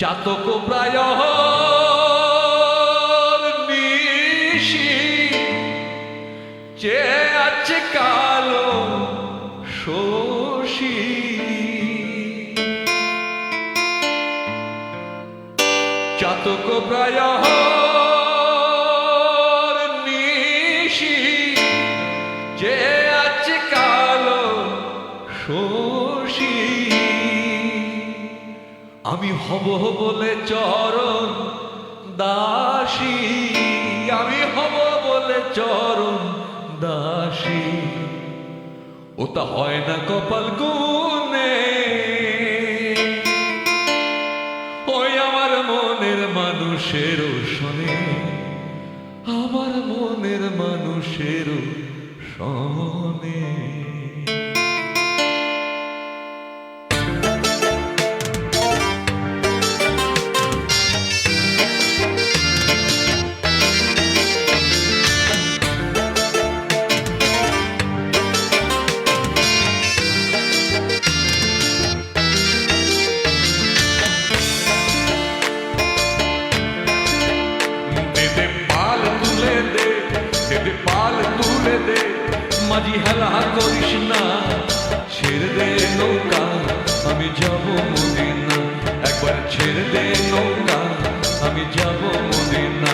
চাতক প্রায় নিশি চেয়ে আছে কালো শশী চাতক প্রায় নিশি চেয়ে আছে কালো শশী আমি হব বলে চরণ দাসী আমি হব বলে চরণ দাসী ওটা হয় না কপাল গুনে ওই আমার মনের মানুষের শোনে আমার মনের মানুষের শোনে মাঝি হেলা করিস না ছেড়ে দে নৌকা আমি যাব মদিনা একবার ছেড়ে দে নৌকা আমি যাব মদিনা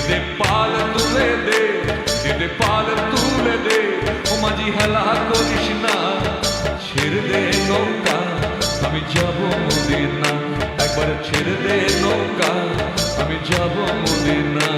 দে পাল তুলে দে পাল তুলে দে ও মাঝি হেলা করিস না ছেড়ে দে নৌকা আমি যাব মদিনা একবার ছেড়ে দে নৌকা আমি যাব মদিনা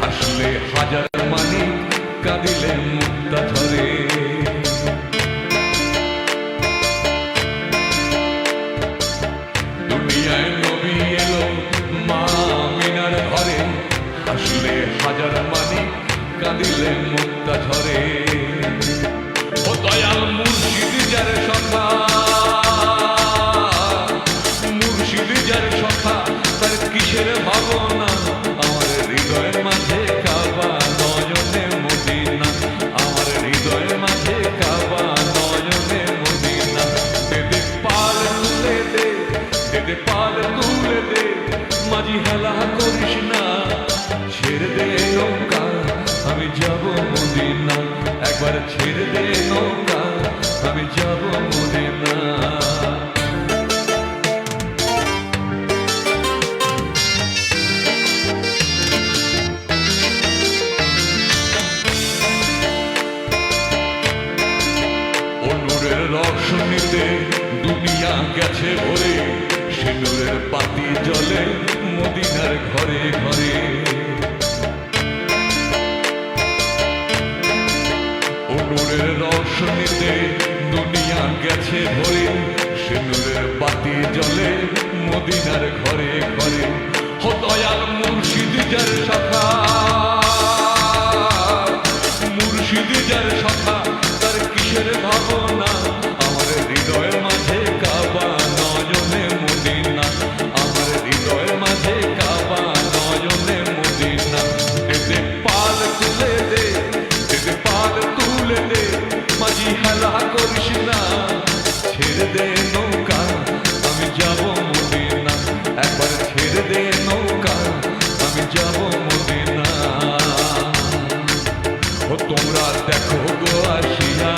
হাসলে হাজার মানি কাঁদিলে মুক্তা ধরে দুনিয়ায় নবী এলো মা মিনার ঘরে হাসলে হাজার মানি কাঁদিলে মুক্তা ঝরে ও দয়াল মুর্শিদ যার সখা মুর্শিদ যার সখা তার কিসের ভাবনা আমার হৃদয়ের মাঝে কাবা নয়নে মদিনা আমার হৃদয়ের মাঝে কাবা নয়নে মদিনা দে পাল তুলে দে পাল তুলে দে মাঝি হেলা করিস না ছেড়ে দে নৌকা আমি যাব মদিনা একবার ছেড়ে দে নৌকা আমি যাব মদিনা রোশনীতে দুনিয়া গেছে ভরে সিঁদুরের বাতি জ্বলে মদিনার ঘরে ঘরে নূরের রোশনীতে দুনিয়া গেছে ভরে সিঁদুরের বাতি জ্বলে মদিনার ঘরে ঘরে ও দয়াল মুর্শিদ যার সখা মুর্শিদ যার সখা তার কিসের ভাবনা আমার হৃদয়ের মাঝে কাবা নয়নে মদিনা আমার হৃদয়ের মাঝে কাবা নয়নে মদিনা দে পাল তুলে দে পাল তুলে দে মাঝি হেলা করিস না ছেড়ে দে নৌকা আমি যাব মদিনা একবার ছেড়ে দে নৌকা আমি যাব মদিনা ও তোমরা দেখো গো আসিয়া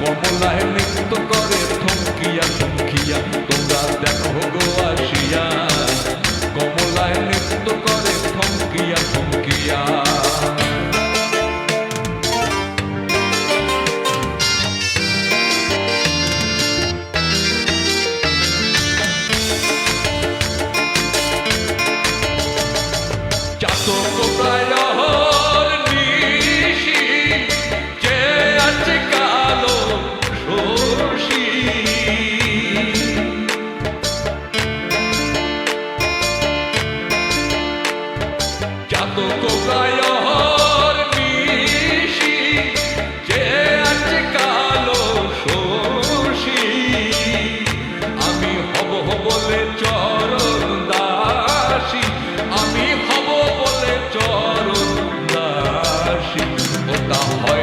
কমলায় নৃত্য করে থমকিয়া থমকিয়া তোমরা দেখো গো আসিয়া কমলায় নৃত্য করে থমকিয়া থমকিয়া চাতক প্রায় বলে চরণ দাসী, আমি হব বলে চরণ দাসী। ওটা হয়